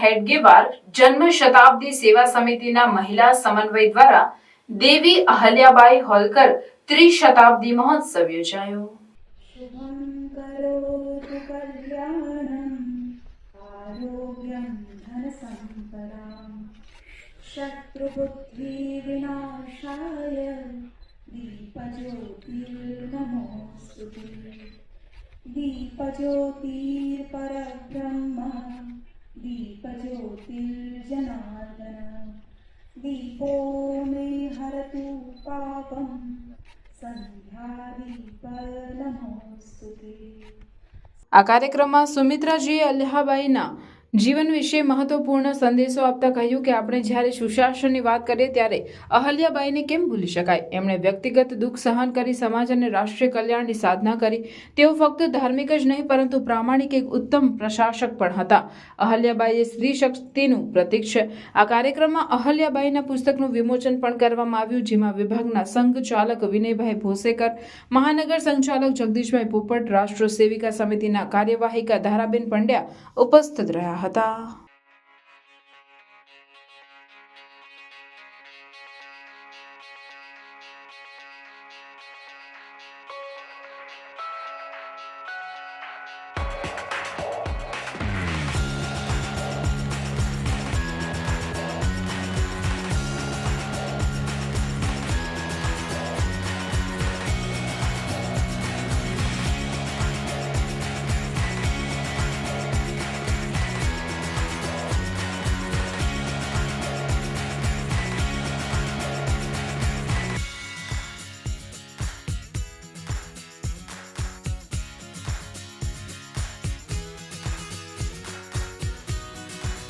हेडगेवार जन्म शताब्दी सेवा समितिना महिला समन्वय द्वारा देवी अहल्याबाई होलकर त्रिशताब्दी महोत्सव योजायो। शुभं करोतु कल्याणं आरोग्यं धनसम्पदां शत्रुबुद्धिविनाशाय दीपज्योतिर्नमोऽस्तुते। दीपज्योतिर्परब्रह्म दीपज्योतिर्जनार्दन दीपो मे हरतु पापं संध्यादीपनमोस्तुते। આ કાર્યક્રમમાં સુમિત્રાજીએ અલ્હાબાઈના જીવન વિશે મહત્વપૂર્ણ સંદેશો આપતા કહ્યું કે આપણે જ્યારે સુશાસનની વાત કરીએ ત્યારે અહલ્યાબાઈને કેમ ભૂલી શકાય। એમણે વ્યક્તિગત દુઃખ સહન કરી સમાજ અને રાષ્ટ્રીય કલ્યાણની સાધના કરી। તેઓ ફક્ત ધાર્મિક જ નહીં પરંતુ પ્રામાણિક એક ઉત્તમ પ્રશાસક પણ હતા। અહલ્યાબાઈ એ સ્ત્રી શક્તિનું પ્રતીક છે। આ કાર્યક્રમમાં અહલ્યાબાઈના પુસ્તકનું વિમોચન પણ કરવામાં આવ્યું, જેમાં વિભાગના સંઘચાલક વિનયભાઈ ભોસેકર, મહાનગર સંચાલક જગદીશભાઈ પોપટ, રાષ્ટ્ર સેવિકા સમિતિના કાર્યવાહિકા ધારાબેન પંડ્યા ઉપસ્થિત રહ્યા હતા।